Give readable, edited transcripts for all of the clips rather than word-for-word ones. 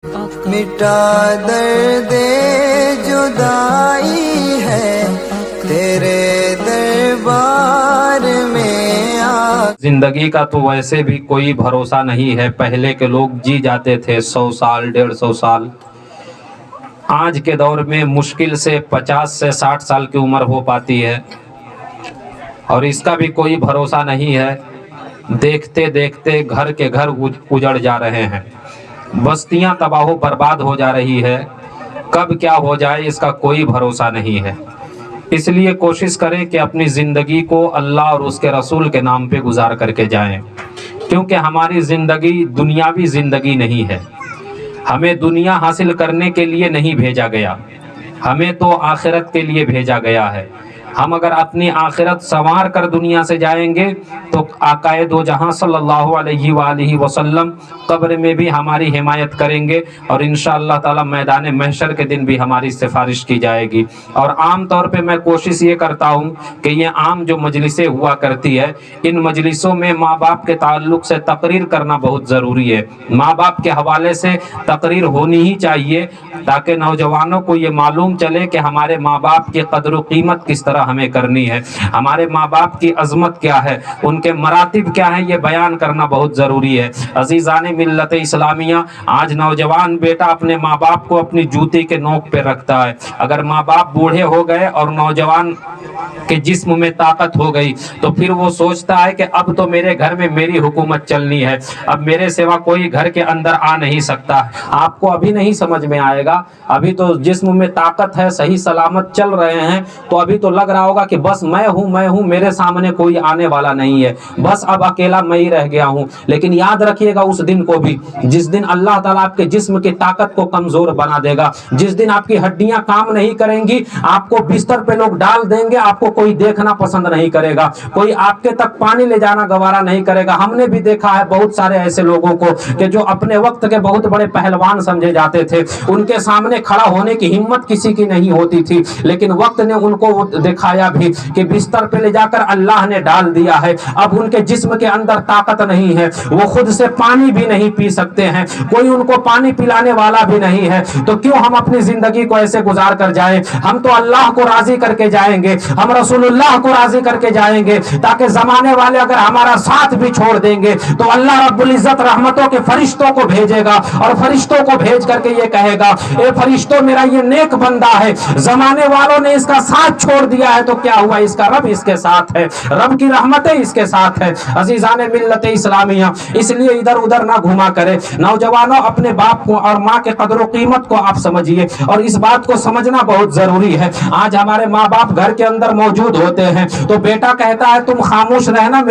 مٹا درد جدائی ہے تیرے دربار میں زندگی کا تو ویسے بھی کوئی بھروسہ نہیں ہے۔ پہلے کے لوگ جی جاتے تھے 100 سال 150 سال، آج کے دور میں مشکل سے 50 سے 60 سال کی عمر ہو پاتی ہے، اور اس کا بھی کوئی بھروسہ نہیں ہے۔ دیکھتے دیکھتے گھر کے گھر اجڑ جا رہے ہیں، بستیاں تباہ و برباد ہو جا رہی ہے، کب کیا ہو جائے اس کا کوئی بھروسہ نہیں ہے۔ اس لیے کوشش کریں کہ اپنی زندگی کو اللہ اور اس کے رسول کے نام پہ گزار کر کے جائیں، کیونکہ ہماری زندگی دنیاوی زندگی نہیں ہے۔ ہمیں دنیا حاصل کرنے کے لیے نہیں بھیجا گیا، ہمیں تو آخرت کے لیے بھیجا گیا ہے۔ ہم اگر اپنی آخرت سنوار کر دنیا سے جائیں گے تو آقا دو جہاں صلی اللہ علیہ وآلہ وسلم قبر میں بھی ہماری حمایت کریں گے، اور انشاءاللہ تعالی میدان محشر کے دن بھی ہماری سفارش کی جائے گی۔ اور عام طور پہ میں کوشش یہ کرتا ہوں کہ یہ عام جو مجلسیں ہوا کرتی ہے، ان مجلسوں میں ماں باپ کے تعلق سے تقریر کرنا بہت ضروری ہے۔ ماں باپ کے حوالے سے تقریر ہونی ہی چاہیے، تاکہ نوجوانوں کو یہ معلوم چلے کہ ہمارے ماں باپ کی قدر و قیمت کس طرح ہمیں کرنی ہے، ہمارے ماں باپ کی عظمت کیا ہے، ان کے مراتب کیا ہیں، یہ بیان کرنا بہت ضروری ہے۔ عزیزان ملت اسلامیہ، آج نوجوان بیٹا اپنے ماں باپ کو اپنی جوتی کے نوک پہ رکھتا ہے۔ اگر ماں باپ بوڑھے ہو گئے اور نوجوان کہ جسم میں طاقت ہو گئی تو پھر وہ سوچتا ہے کہ اب تو میرے گھر میں میری حکومت چلنی ہے، اب میرے سوا کوئی گھر کے اندر آ نہیں سکتا۔ آپ کو ابھی نہیں سمجھ میں آئے گا، ابھی تو جسم میں طاقت ہے، صحیح سلامت چل رہے ہیں، تو ابھی تو لگ رہا ہوگا کہ بس میں ہوں، میرے سامنے کوئی آنے والا نہیں ہے، بس اب اکیلا میں ہی رہ گیا ہوں۔ لیکن یاد رکھیے گا اس دن کو بھی، جس دن اللہ تعالیٰ آپ کے جسم کی طاقت کو کمزور بنا دے گا، جس دن آپ کی ہڈیاں کام نہیں کریں گی، آپ کو بستر پہ لوگ ڈال دیں گے، آپ کو کوئی دیکھنا پسند نہیں کرے گا، کوئی آپ کے تک پانی لے جانا گوارا نہیں کرے گا۔ ہم نے بھی دیکھا ہے بہت سارے ایسے لوگوں کو کہ جو اپنے وقت کے بہت بڑے پہلوان سمجھے جاتے تھے، ان کے سامنے کھڑا ہونے کی ہمت کسی کی نہیں ہوتی تھی، لیکن وقت نے ان کو دکھایا بھی کہ بستر پہ لے جا کر اللہ نے ڈال دیا ہے، اب ان کے جسم کے اندر طاقت نہیں ہے، وہ خود سے پانی بھی نہیں پی سکتے ہیں، کوئی ان کو پانی پلانے والا بھی نہیں ہے، تو کیوں ہم اپنی زندگی کو ایسے گزار کر جائیں؟ ہم تو اللہ کو راضی کر کے جائیں گے، ہم رسول اللہ کو راضی کر کے جائیں گے، تاکہ زمانے والے اگر ہمارا ساتھ بھی چھوڑ دیں گے تو اللہ رب العزت رحمتوں کے فرشتوں کو بھیجے گا، اور فرشتوں کو بھیج کر کے یہ کہے گا، اے فرشتوں میرا یہ نیک بندہ ہے، زمانے والوں نے اس کا ساتھ چھوڑ دیا ہے تو کیا ہوا، اس کا رب اس کے ساتھ ہے، رب کی رحمتیں اس کے ساتھ ہے۔ عزیزان ملت اسلامیہ، اس لیے ادھر ادھر نہ گھوما کرے۔ نوجوانوں، اپنے باپ کو اور ماں کے قدر و قیمت کو آپ سمجھیے، اور اس بات کو سمجھنا بہت ضروری ہے۔ آج ہمارے ماں باپ گھر کے اندر موجود ہوتے ہیں تو بیٹا کہتا ہے تم خاموش رہنا،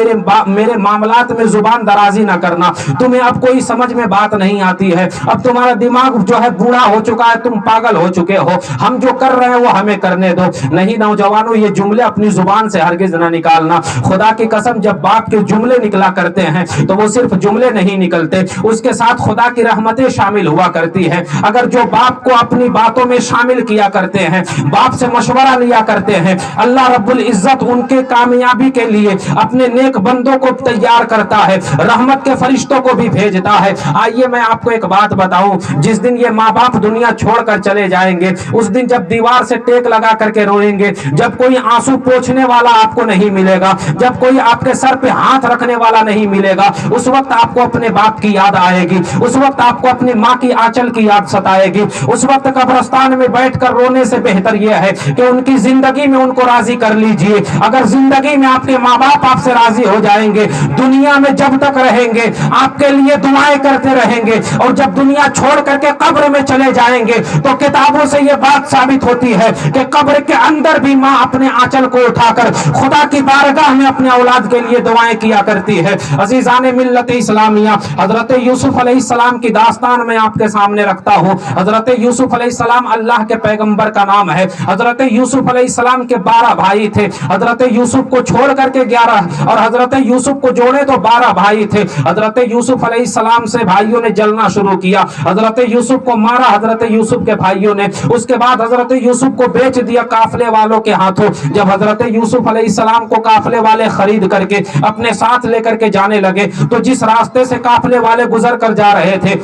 میرے معاملات میں زبان درازی نہ کرنا، تمہیں اب کوئی سمجھ میں بات نہیں آتی ہے، اب تمہارا دماغ جو ہے بوڑھا ہو چکا ہے، تم پاگل ہو چکے ہو، ہم جو کر رہے ہیں وہ ہمیں کرنے دو۔ نہیں نوجوانوں، یہ جملے اپنی زبان سے ہرگز نہ نکالنا۔ خدا کی قسم، جب باپ کے جملے نکلا کرتے ہیں تو وہ صرف جملے نہیں نکلتے، اس کے ساتھ خدا کی رحمتیں شامل ہوا کرتی ہے۔ اگر جو باپ کو اپنی باتوں میں شامل کیا کرتے ہیں، باپ سے مشورہ لیا کرتے ہیں، اللہ رب العزت ان کے کامیابی کے لیے اپنے نیک بندوں کو تیار کرتا ہے، رحمت کے فرشتوں کو بھی بھیجتا ہے۔ آئیے میں آپ کو ایک بات بتاؤں، جس دن یہ ماں باپ دنیا چھوڑ کر چلے جائیں گے، اس دن جب دیوار سے ٹیک لگا کر کے روئیں گے، جب کوئی آنسو پوچھنے والا آپ کو نہیں ملے گا، جب کوئی آپ کے سر پہ ہاتھ رکھنے والا نہیں ملے گا، اس وقت آپ کو اپنے باپ کی یاد آئے گی، اس وقت آپ کو اپنی ماں کی آنچل کی یاد ستائے گی۔ اس وقت قبرستان میں بیٹھ کر رونے سے بہتر یہ ہے کہ ان کی زندگی میں ان کو راضی کر لیجئے۔ اگر زندگی میں آپ کے ماں باپ آپ سے راضی ہو جائیں گے، دنیا میں جب تک رہیں گے آپ کے لیے دعائیں کرتے رہیں گے، اور جب دنیا چھوڑ کر کے قبر میں چلے جائیں گے تو کتابوں سے یہ بات ثابت ہوتی ہے کہ قبر کے اندر بھی ماں اپنے آنچل کو اٹھا کر خدا کی بارگاہ میں اپنے اولاد کے لیے دعائیں کیا کرتی ہے۔ عزیزان ملت اسلامیہ، حضرت یوسف علیہ السلام کی داستان میں آپ کے سامنے رکھتا ہوں۔ حضرت یوسف علیہ السلام اللہ کے پیغمبر کا نام ہے۔ حضرت یوسف علیہ السلام کے 12 بھائی تھے، حضرت یوسف کو چھوڑ کر کے 11، اور حضرت یوسف کو جوڑے تو 12 بھائی تھے۔ حضرت یوسف علیہ السلام سے بھائیوں نے جلنا شروع کیا، حضرت یوسف کو مارا حضرت یوسف کے بھائیوں نے، اس کے بعد حضرت یوسف کو بیچ دیا قافلے والوں کے ہاتھوں۔ ساتھ ہو. جب حضرت یوسف علیہ السلام کو قافلے والے خرید کر کے اپنے ساتھ لے کر کے جانے لگے تو جس راستے سے قافلے والے گزر کر جا رہے تھے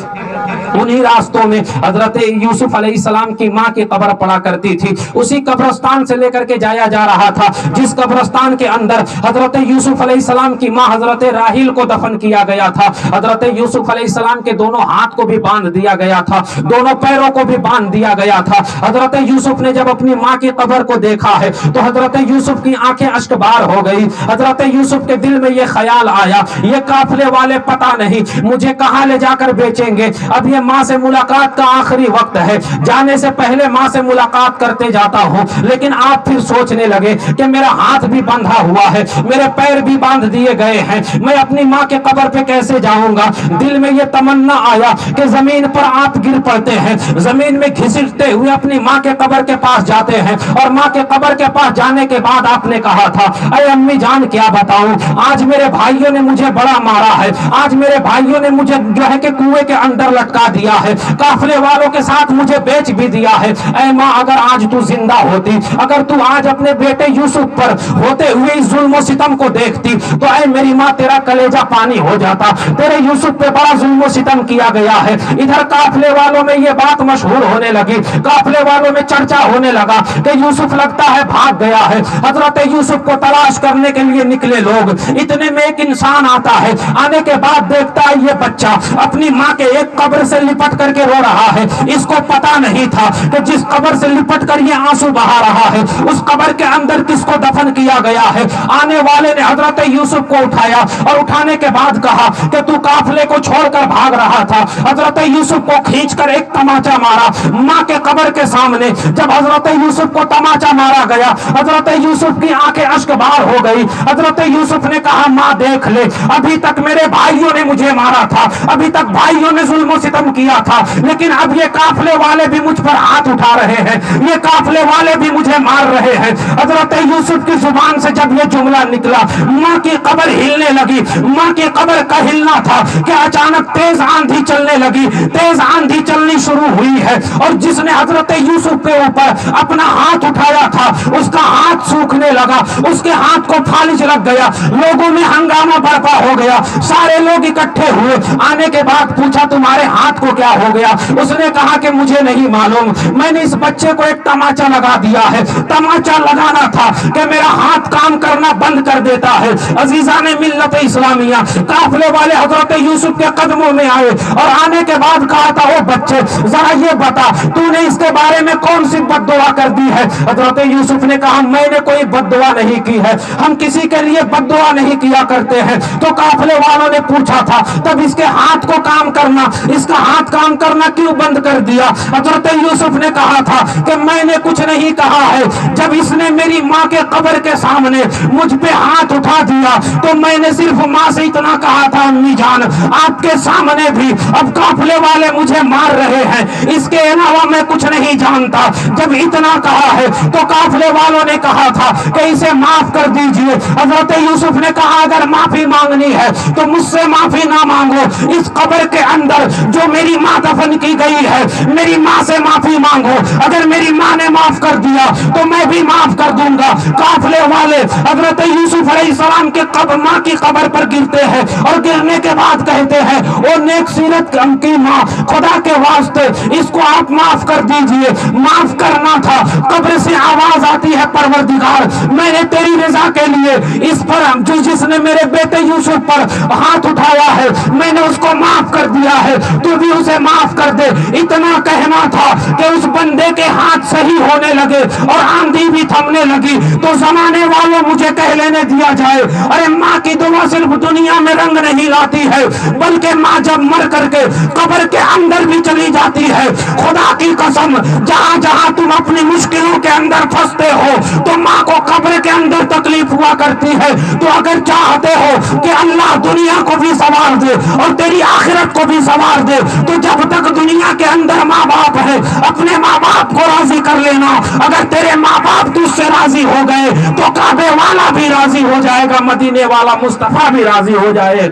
انہی راستوں میں حضرت یوسف علیہ السلام کی ماں کی قبر پڑا کرتی تھی. اسی قبرستان سے لے کر کے جایا جا رہا تھا جس قبرستان کے اندر حضرت یوسف علیہ السلام کی ماں حضرت راحیل کو دفن کیا گیا تھا. حضرت یوسف علیہ السلام کے دونوں ہاتھ کو بھی باندھ دیا گیا تھا, دونوں پیروں کو بھی باندھ دیا گیا تھا. حضرت یوسف نے جب اپنی ماں کی قبر کو دیکھا ہے تو حضرت یوسف کی آنکھیں اشک بار ہو گئی. حضرت یوسف کے دل میں یہ خیال آیا, یہ قافلے والے پتہ نہیں مجھے کہاں لے جا کر بیچیں گے. اب یہ ماں سے ملاقات کا آخری وقت ہے, جانے سے پہلے ماں سے ملاقات کرتے جاتا ہوں. لیکن آپ پھر سوچنے لگے کہ میرا ہاتھ بھی بندھا ہوا ہے, میرے پیر بھی باندھ دیے گئے ہیں, میں اپنی ماں کے قبر پہ کیسے جاؤں گا. دل میں یہ تمنا آیا کہ زمین پر آپ گر پڑتے ہیں, زمین میں گھسٹتے ہوئے اپنی ماں کے قبر کے پاس جاتے ہیں. اور ماں کے قبر کے پاس جانے کے بعد آپ نے کہا تھا, اے امی جان کیا بتاؤں, آج میرے بھائیوں نے مجھے بڑا مارا ہے, آج میرے بھائیوں نے مجھے جو ہے کہ کنویں کے اندر لٹکا دیا ہے, قافلے والوں کے ساتھ مجھے بیچ بھی دیا ہے. اے ماں اگر آج تو زندہ ہوتی, اگر تو آج اپنے بیٹے یوسف پر ہوتے ہوئے اس ظلم و ستم کو دیکھتی تو اے میری ماں تیرا کلیجہ پانی ہو جاتا. تیرے یوسف پہ بڑا ظلم و ستم کیا گیا ہے. ادھر قافلے والوں میں یہ بات مشہور ہونے لگی, قافلے والوں میں چرچا ہونے لگا کہ یوسف لگتا ہے بھاگ گیا ہے. حضرت یوسف کو تلاش کرنے کے لیے نکلے لوگ, اتنے میں ایک انسان آتا ہے, آنے کے بعد دیکھتا ہے یہ بچہ اپنی ماں کے ایک قبر سے لپٹ کر کے رو رہا ہے. اس کو پتا نہیں تھا کہ جس قبر سے لپٹ کر یہ آنسو بہا رہا ہے اس قبر کے اندر کس کو دفن کیا گیا ہے. آنے والے نے حضرت یوسف کو اٹھایا اور اٹھانے کے بعد کہا کہ تو قافلے کو چھوڑ کر بھاگ رہا تھا. حضرت یوسف کو کھینچ کر ایک تماچا مارا ماں کے قبر کے سامنے. جب حضرت یوسف کو تماچا مارا گیا حضرت یوسف کی آنکھیں اشک بار ہو گئی. حضرت یوسف نے کہا, ماں دیکھ لے, ابھی تک میرے بھائیوں نے مجھے مارا تھا, ابھی تک بھائیوں نے ظلم و ستم کیا تھا, لیکن اب یہ قافلے والے بھی مجھ پر ہاتھ اٹھا رہے ہیں, یہ قافلے والے بھی مجھے مار رہے ہیں. حضرت یوسف کی زبان سے جب یہ جملہ نکلا ماں کی قبر ہلنے لگی. ماں کی قبر کا ہلنا تھا کہ اچانک تیز آندھی چلنے لگی, تیز آندھی چلنی شروع ہوئی ہے اور جس نے حضرت یوسف کے اوپر اپنا ہاتھ اٹھایا تھا اس کا ہاتھ سوکھنے لگا, اس کے ہاتھ کو فالج لگ گیا. لوگوں میں ہنگامہ برپا ہو گیا, سارے لوگ اکٹھے ہوئے. آنے کے بعد پوچھا تمہارے ہاتھ کو کیا ہو گیا. اس نے کہا کہ مجھے نہیں معلوم, میں نے اس بچے کو ایک تماچا لگا دیا ہے. تماچا لگانا تھا کہ میرا ہاتھ کام کرنا بند کر دیتا ہے. عزیزان ملت اسلامیہ, قافلے والے حضرت یوسف کے قدموں میں آئے اور آنے کے بعد کہا تھا, او بچے ذرا یہ بتا تو نے اس کے بارے میں کون سی بد دعا کر دی ہے. حضرت یوسف نے کہا, میں نے کوئی بد دعا نہیں کی ہے, ہم کسی کے لیے بد دعا نہیں کیا کرتے ہیں. تو قافلے والوں نے پوچھا تھا, تب اس کے ہاتھ کو کام کرنا, اس کا ہاتھ کام کرنا کیوں بند کر دیا. حضرت یوسف نے کہا تھا کہ میں نے کچھ نہیں کہا ہے, جب اس نے میری ماں کے قبر کے سامنے مجھ پہ ہاتھ اٹھا دیا تو میں نے صرف ماں سے اتنا کہا تھا, امی جان آپ کے سامنے بھی اب قافلے والے مجھے مار رہے ہیں, اس کے علاوہ میں کچھ نہیں جانتا. جب اتنا کہا ہے تو قافلے والوں نے کہا تھا کہ اسے معاف کر دیجئے. حضرت یوسف نے کہا, اگر معافی مانگنی ہے تو مجھ سے معافی نہ مانگو, اس قبر کے اندر جو میری ماں دفن کی گئی ہے میری ماں سے معافی مانگو. اگر میری ماں نے معاف کر دیا تو میں بھی معاف کر دوں گا. قافلے والے حضرت یوسف علیہ السلام کے ماں کی قبر پر گرتے ہیں اور گرنے کے بعد کہتے ہیں, او نیک سیرت کی ماں, خدا کے واسطے اس کو آپ معاف کر دیجئے. معاف کرنا تھا. قبر سے آواز آتی ہے, پروردگار میں نے تیری رضا کے لیے اس پر جس نے میرے بیٹے یوسف پر ہاتھ اٹھایا ہے میں نے اس کو معاف کر دیا ہے, تو بھی اسے معاف کر دے. اتنا کہنا تھا کہ اس بندے کے ہاتھ صحیح ہونے لگے اور آندھی بھی تھمنے لگی. تو زمانے والوں مجھے کہہ لینے دیا جائے, ارے ماں کی دعا صرف دنیا میں رنگ نہیں لاتی ہے بلکہ ماں جب مر کر کے قبر کے اندر بھی چلی جاتی ہے. خدا کی قسم, جہاں جہاں تم اپنی مشکلوں کے اندر پھنستے ہو تو ماں کو قبر کے اندر تکلیف ہوا کرتی ہے. تو اگر چاہتے ہو کہ اللہ دنیا کو بھی سنوار دے اور تیری آخرت کو بھی سنوار دے تو جب تک دنیا کے اندر ماں باپ ہے اپنے ماں باپ کو راضی کر لینا. اگر تیرے ماں باپ تجھ سے راضی ہو گئے تو کعبے والا بھی راضی ہو جائے گا, مدینے والا مصطفیٰ بھی راضی ہو جائے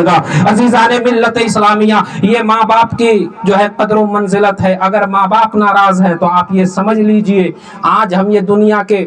گا. عزیزان ملت اسلامیہ, یہ ماں باپ کی جو ہے قدر و منزلت ہے. اگر ماں باپ ناراض ہے تو آپ یہ سمجھ لیجئے آج ہم یہ دنیا کے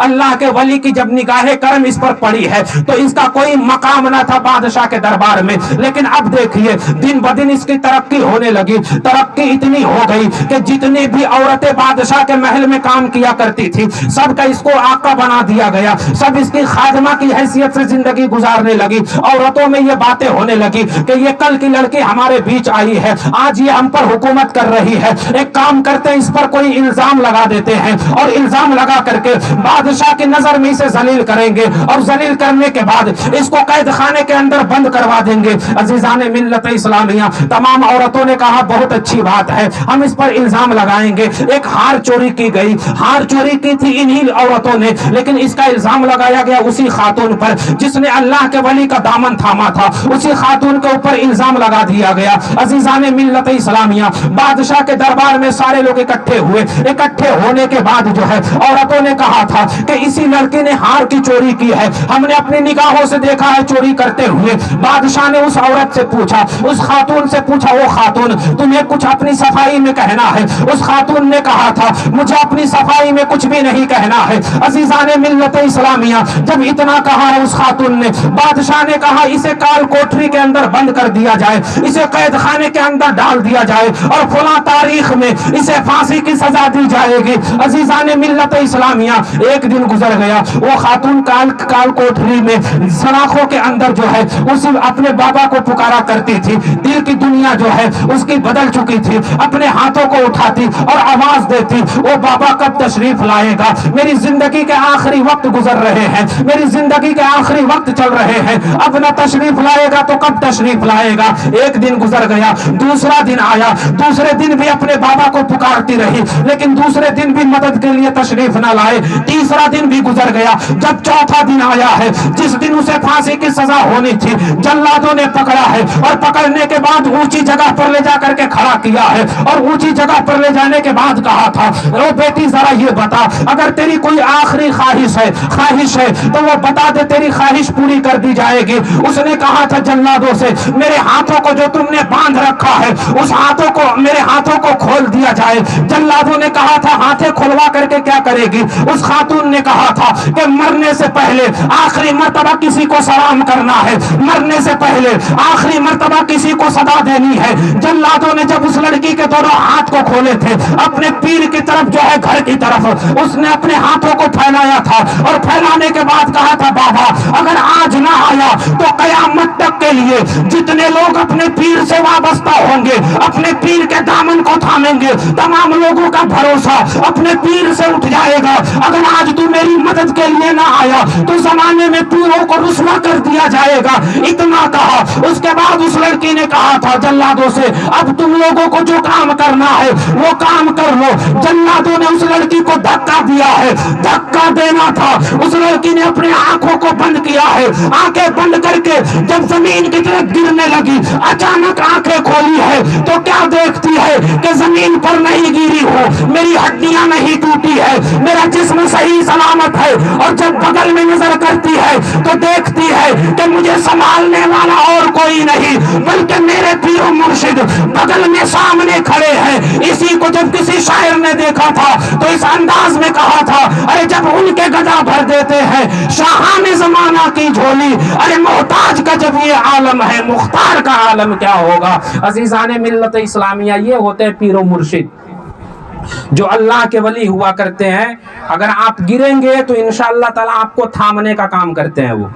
اللہ کے ولی کی جب نگاہ کرم اس پر پڑی ہے تو اس کا کوئی مقام نہ تھا بادشاہ کے دربار میں. لیکن اب دیکھیے دن بدن اس کی ترقی ہونے لگی. ترقی اتنی ہو گئی کہ جتنی بھی عورتیں بادشاہ کے محل میں کام کیا کرتی تھی سب کا اس کو آقا بنا دیا گیا. سب اس کی خادمہ کی حیثیت سے زندگی گزارنے لگی. عورتوں میں یہ باتیں ہونے لگی کہ یہ کل کی لڑکی ہمارے بیچ آئی ہے, آج یہ ہم پر حکومت کر رہی ہے. ایک کام کرتے ہیں, اس پر کوئی الزام لگا دیتے ہیں اور الزام لگا کر کے بادشاہ کی نظر میں اسے ذلیل کریں گے اور ذلیل کرنے کے بعد اس کو قید خانے کے اندر بند کروا دیں گے. عزیزان ملت اسلامیہ, تمام عورتوں نے کہا بہت اچھی بات ہے, ہم اس پر الزام لگائیں گے. ایک ہار چوری کی گئی, ہار چوری کی تھی انہی عورتوں نے, لیکن اس کا الزام لگایا گیا اسی خاتون پر جس نے اللہ کے ولی کا دامن تھاما تھا. اسی خاتون کے اوپر الزام لگا دیا گیا. عزیزان ملت اسلامیہ, بادشاہ کے دربار میں سارے لوگ اکٹھے ہوئے. اکٹھے ہونے کے بعد جو ہے عورتوں نے کہا تھا کہ اسی لڑکی نے ہار کی چوری کی ہے, ہم نے اپنی نگاہوں سے دیکھا ہے چوری کرتے ہوئے. بادشاہ نے اس عورت سے پوچھا, اس خاتون سے پوچھا, وہ خاتون تمہیں کچھ اپنی صفائی میں کہنا ہے؟ اس خاتون نے کہا تھا مجھے اپنی صفائی میں کچھ بھی نہیں کہنا ہے. عزیزان ملت اسلامیہ, جب اتنا کہا ہے اس خاتون نے, بادشاہ نے کہا اسے کال کوٹری کے اندر بند کر دیا جائے, اسے قید خانے کے اندر ڈال دیا جائے اور فلاں تاریخ میں اسے پھانسی کی سزا دی جائے گی. عزیزان ملت اسلامیہ, ایک دن گزر گیا. وہ خاتون کال کوٹری میں سلاخوں کے اندر جو ہے اسی اپنے بابا کو پکارا کرتی تھی. دل کی دنیا جو ہے اس کی بدل چکی تھی. اپنے ہاتھوں کو اٹھاتی اور آواز دیتی, وہ بابا کب تشریف لائے گا؟ میری زندگی کے آخری وقت گزر رہے ہیں, میری زندگی کے آخری وقت چل رہے ہیں, اب نہ تشریف لائے گا تو کب تشریف لائے گا؟ ایک دن گزر گیا, دوسرا دن آیا, دوسرے دن بھی اپنے بابا کو پکارتی رہی لیکن دوسرے دن بھی مدد کے لیے تشریف نہ لائے. تیسرا دن بھی گزر گیا. جب چوتھا دن آیا ہے جس دن اسے پھانسی کی سزا ہونی تھی, جلادوں نے پکڑا ہے اور پکڑنے کے بعد اونچی جگہ پر لے جا کر کے کھڑا کیا ہے اور اونچی جگہ پر لے جانے کے بعد کہا تھا او بیٹی ذرا یہ بتا, اگر تیری کوئی آخری خواہش ہے تو وہ بتا دے, تیری خواہش پوری کر دی جائے گی. اس نے کہا تھا جلادوں سے میرے ہاتھوں کو جو تم نے باندھ رکھا ہے اس ہاتھوں کو, میرے ہاتھوں کو کھول دیا جائے. جلادوں نے کہا تھا ہاتھیں کھلوا کر کے کیا کرے گی؟ اس خاتون نے کہا تھا کہ مرنے سے پہلے آخری مرتبہ کسی کو سلام کرنا ہے, مرنے سے پہلے آخری مرتبہ کسی کو صدا دینی ہے. جلادوں نے جب اس لڑکی کے دونوں ہاتھ کو کھولے تھے اپنے پیر کی طرف جو ہے گھر کی طرف, اس نے اپنے ہاتھوں کو پھیلایا تھا اور پھیلانے کے بعد کہا تھا بابا اگر آج نہ آیا تو قیامت تک کے لیے جتنے لوگ اپنے پیر سے وابستہ ہوں گے, اپنے پیر کے دامن کو تھامیں گے, تمام لوگوں کا بھروسہ اپنے پیر سے اٹھ جائے گا. اگر آج تو میری مدد کے لیے نہ آیا تو زمانے میں پیروں کو رسوا کر دیا جائے گا. اتنا کہا. اس کے بعد اس لڑکی نے کہا تھا جلادوں سے اب تم لوگوں کو جو کام کرنا ہے وہ کام کر لو. جلادوں نے اس لڑکی کو دھکا دیا ہے, دھکا دینا تھا. اس لڑکی نے اپنے آنکھوں کو بند کیا ہے, آنکھیں بند کر کے جب زمین کی طرف گرنے لگی اچانک آنکھیں کھولی ہے تو کیا دیکھتی ہے کہ زمین پر نہیں گری ہو, میری ہڈیاں نہیں ٹوٹی ہے, میرا جسم صحیح سلامت ہے. اور جب بغل میں نظر کرتی ہے تو دیکھتی ہے کہ مجھے سنبھالنے والا اور کوئی نہیں بلکہ میرے پیر و مرشد بغل میں سامنے کھڑے ہیں. اسی کو جب کسی شاعر نے دیکھا تھا تو اس انداز میں کہا تھا ارے جب ان کے گدا بھر دیتے ہیں شاہان زمانہ کی جھولی, ارے محتاج کا جب یہ عالم ہے مختار کا عالم کیا ہوگا. عزیزان ملت اسلامیہ, یہ ہوتے ہیں پیر و مرشد جو اللہ کے ولی ہوا کرتے ہیں. اگر آپ گریں گے تو انشاءاللہ تعالی آپ کو تھامنے کا کام کرتے ہیں, وہ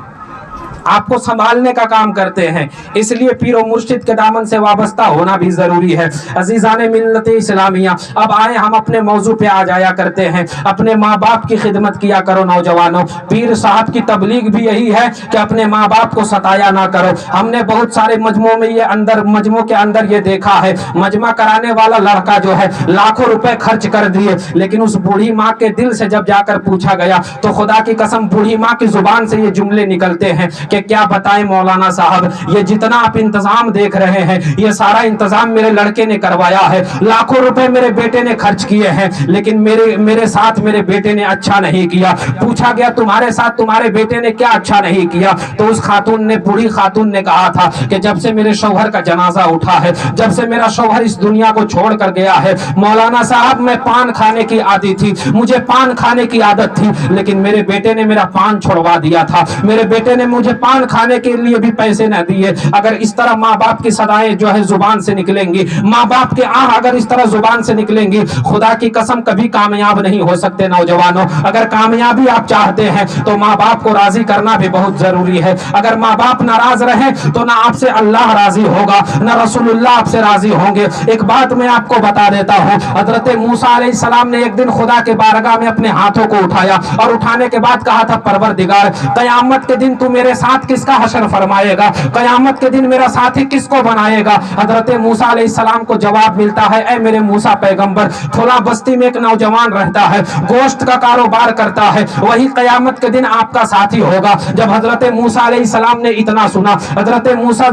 آپ کو سنبھالنے کا کام کرتے ہیں. اس لیے پیر و مرشد کے دامن سے وابستہ ہونا بھی ضروری ہے. عزیزان ملت اسلامیہ, اب آئے ہم اپنے موضوع پہ آ جایا کرتے ہیں. اپنے ماں باپ کی خدمت کیا کرو نوجوانوں. پیر صاحب کی تبلیغ بھی یہی ہے کہ اپنے ماں باپ کو ستایا نہ کرو. ہم نے بہت سارے مجموعوں کے اندر یہ دیکھا ہے, مجمع کرانے والا لڑکا جو ہے لاکھوں روپے خرچ کر دیے, لیکن اس بوڑھی ماں کے دل سے جب جا کر پوچھا گیا تو خدا کی قسم بوڑھی ماں کی زبان سے یہ جملے نکلتے ہیں کہ کیا بتائیں مولانا صاحب، یہ جتنا آپ انتظام دیکھ رہے ہیں یہ سارا انتظام میرے لڑکے نے کروایا ہے، لاکھوں روپے میرے بیٹے نے خرچ کیے ہیں، لیکن میرے ساتھ میرے بیٹے نے اچھا نہیں کیا۔ پوچھا گیا تمہارے ساتھ تمہارے بیٹے نے کیا اچھا نہیں کیا؟ تو اس خاتون نے، بوڑھی خاتون نے کہا تھا کہ جب سے میرے شوہر کا جنازہ اٹھا ہے، جب سے میرا شوہر اس دنیا کو چھوڑ کر گیا ہے مولانا صاحب، میں پان کھانے کی عادی تھی، مجھے پان کھانے کی عادت تھی، لیکن میرے بیٹے نے میرا پان چھڑوا دیا تھا، میرے بیٹے نے مجھے پان کھانے کے لیے بھی پیسے نہ دیے۔ اگر اس طرح ماں باپ کی صدائیں جو ہے زبان سے نکلیں گی، ماں باپ کے آہ اگر اس طرح زبان سے نکلیں گی، خدا کی قسم کبھی کامیاب نہیں ہو سکتے نوجوانوں۔ اگر کامیابی آپ چاہتے ہیں تو ماں باپ کو راضی کرنا بھی بہت ضروری ہے۔ اگر ماں باپ ناراض رہیں تو نہ آپ سے اللہ راضی ہوگا، نہ رسول اللہ آپ سے راضی ہوں گے۔ ایک بات میں آپ کو بتا دیتا ہوں، حضرت موسیٰ علیہ السلام نے ایک دن خدا کے بارگاہ میں اپنے ہاتھوں کو اٹھایا اور اٹھانے کے بعد کہا تھا پروردگار قیامت کے دن تو میرے ساتھ کس کا حشر فرمائے گا، قیامت کے دن میرا ساتھی کس کو بنائے گا؟ حضرت موسیٰ علیہ السلام کو جواب ملتا ہے، اے میرے موسیٰ پیغمبر، فلاں بستی میں ایک نوجوان رہتا ہے، گوشت کا کاروبار کرتا ہے، وہی قیامت کے دن آپ کا ساتھی ہوگا۔ جب حضرت موسیٰ علیہ السلام نے اتنا سنا، حضرت موسیٰ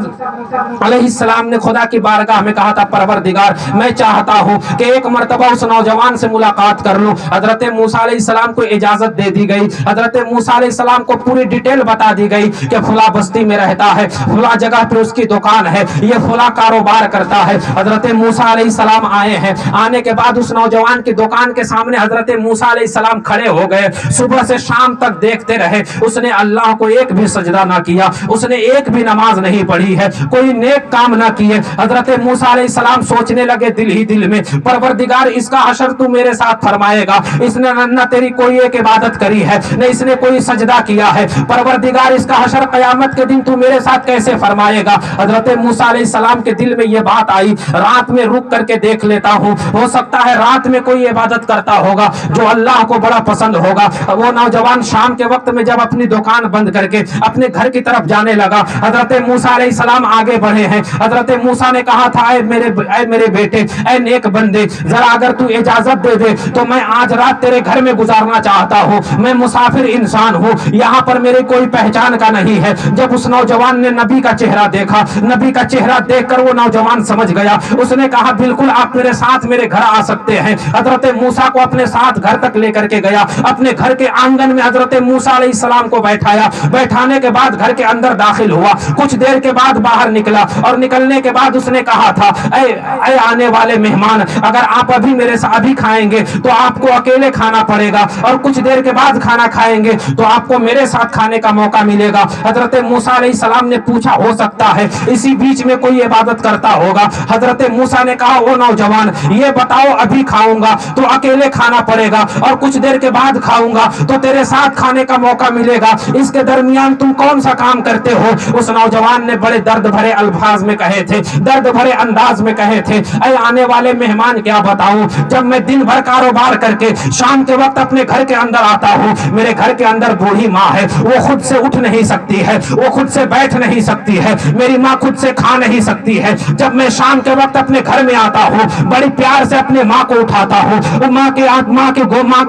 علیہ السلام نے خدا کی بارگاہ میں کہا تھا پروردگار میں چاہتا ہوں کہ ایک مرتبہ اس نوجوان سے ملاقات کر لوں۔ حضرت موسیٰ علیہ السلام کو اجازت دے دی گئی، حضرت موسیٰ علیہ السلام کو پوری ڈیٹیل بتا دی گئی کہ فلاں بستی میں رہتا ہے، فلاں جگہ پہ اس کی دکان ہے، یہ فلاں کاروبار کرتا ہے۔ حضرت موسیٰ علیہ السلام آئے ہیں، آنے کے بعد اس نوجوان کی دکان کے سامنے حضرت موسیٰ علیہ السلام کھڑے ہو گئے، صبح سے شام تک دیکھتے رہے، اس نے اللہ کو ایک بھی سجدہ نہ کیا، اس نے ایک بھی نماز نہیں پڑھی ہے، کوئی نیک کام نہ کیے۔ حضرت موسیٰ علیہ السلام سوچنے لگے دل ہی دل میں، پروردگار اس کا حشر تو میرے ساتھ فرمائے گا، اس نے نہ تیری کوئی ایک عبادت کری ہے، نہ اس نے کوئی سجدہ کیا ہے، پروردگار اس کا حشر قیامت کے دن تو میرے ساتھ کیسے فرمائے گا؟ حضرت موسیٰ علیہ السلام کے دل میں یہ بات آئی، رات میں رک کر کے دیکھ لیتا ہوں، ہو سکتا ہے رات میں کوئی عبادت کرتا ہوگا جو اللہ کو بڑا پسند ہوگا۔ وہ نوجوان شام کے وقت میں جب اپنی دکان بند کر کے اپنے گھر کی طرف جانے لگا، حضرت موسیٰ علیہ السلام آگے بڑھے ہیں۔ حضرت موسیٰ نے کہا تھا اے میرے بیٹے، اے نیک بندے، ذرا اگر تو اجازت دے دے تو میں آج رات تیرے گھر میں گزارنا چاہتا ہوں، میں مسافر انسان ہوں، یہاں پر میری کوئی پہچان کا نہیں ہے۔ جب اس نوجوان نے نبی کا چہرہ دیکھا، نبی کا چہرہ دیکھ کر وہ نوجوان سمجھ گیا، اس نے کہا بالکل آپ میرے ساتھ میرے گھر آ سکتے ہیں۔ حضرت موسیٰ کو اپنے ساتھ گھر تک لے کر کے گیا، اپنے گھر کے آنگن میں حضرت موسیٰ علیہ السلام کو بیٹھایا، بیٹھانے کے بعد گھر کے اندر داخل ہوا، کچھ دیر کے بعد باہر نکلا اور نکلنے کے بعد اس نے کہا تھا اے آنے والے مہمان، اگر آپ ابھی میرے ساتھ ابھی کھائیں گے تو آپ کو اکیلے کھانا پڑے گا، اور کچھ دیر کے بعد کھانا کھائیں گے تو آپ کو میرے ساتھ کھانے کا موقع ملے گا۔ حضرت موسیٰ علیہ السلام نے پوچھا ہو سکتا ہے اسی بیچ میں کوئی عبادت کرتا ہوگا؟ حضرت موسیٰ نے کہا او نوجوان یہ بتاؤ ابھی کھاؤں گا تو اکیلے کھانا پڑے گا اور کچھ دیر کے بعد کھاؤں گا تو تیرے ساتھ کھانے کا موقع ملے گا، اس کے درمیان تم کون سا کام کرتے ہو؟ اس نوجوان نے بڑے درد بھرے الفاظ میں کہے تھے، درد بھرے انداز میں کہے تھے، اے آنے والے مہمان کیا بتاؤں، جب میں دن بھر کاروبار کر کے شام کے وقت اپنے گھر کے اندر آتا ہوں، میرے گھر کے اندر بوڑھی ماں ہے، وہ خود سے اٹھ نہیں سکتی ہے، وہ خود سے بیٹھ نہیں سکتی ہے، میری ماں خود سے کھا نہیں سکتی ہے۔ جب میں شام کے وقت اپنے گھر میں آتا ہوں بڑی پیار سے اپنے ماں کو اٹھاتا ہوں، وہ ماں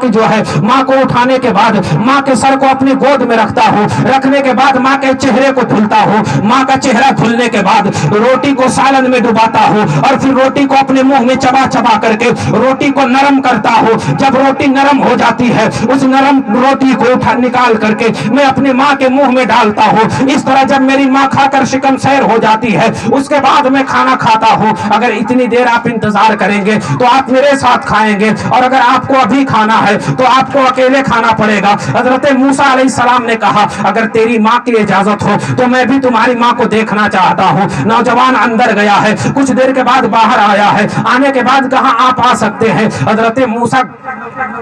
کی جو ہے ماں کو اٹھانے کے بعد ماں کے سر کو اپنی گود میں رکھتا ہوں، رکھنے کے بعد ماں کے چہرے کو دھلتا ہوں، ماں کا چہرہ دھلنے کے بعد روٹی کو سالن میں ڈباتا ہوں اور پھر روٹی کو اپنے منہ میں چبا چبا کر کے روٹی کو نرم کرتا ہوں۔ جب روٹی نرم ہو جاتی ہے اس نرم روٹی کو نکال کر کے میں اپنے ماں کے منہ میں ڈالتا ہوں۔ اس طرح جب میری ماں کھا کر شکم سیر ہو جاتی ہے اس کے بعد میں کھانا کھاتا ہوں۔ اگر اتنی دیر آپ انتظار کریں گے تو آپ میرے ساتھ کھائیں گے، اور اگر آپ کو ابھی کھانا ہے تو آپ کو اکیلے کھانا پڑے گا۔ حضرت موسیٰ علیہ السلام نے کہا اگر تیری ماں کی اجازت ہو تو میں بھی تمہاری ماں کو دیکھنا چاہتا ہوں۔ نوجوان اندر گیا ہے، کچھ دیر کے بعد باہر آیا ہے، آنے کے بعد کہا آپ آ سکتے ہیں۔ حضرت موسیٰ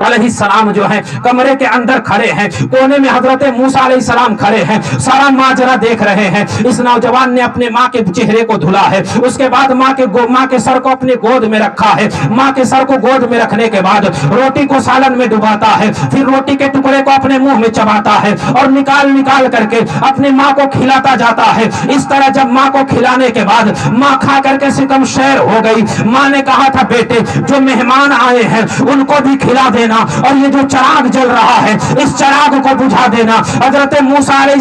علیہ السلام جو ہے کمرے کے اندر کھڑے ہیں، کونے میں حضرت موسیٰ علیہ السلام کھڑے ہیں، سارا ماجرا دیکھ رہے ہیں۔ اس نوجوان نے اپنے ماں کے چہرے کو دھلا ہے، اس کے بعد ماں کے سر کو اپنے گود میں رکھا ہے، ماں کے سر کو گود میں رکھنے کے بعد روٹی کو سالن میں ڈباتا ہے، پھر روٹی کے ٹکڑے کو اپنے منہ میں چباتا ہے اور نکال کر کے اپنی ماں کو کھلاتا جاتا ہے۔ اس طرح جب ماں کو کھلانے کے بعد ماں کھا کر کے سکم شیر ہو گئی، ماں نے کہا تھا بیٹے جو مہمان آئے ہیں ان کو بھی کھلا دینا، اور یہ جو چراغ جل رہا ہے اس چراغ کو بجھا دینا۔ حضرت موسیٰ علیہ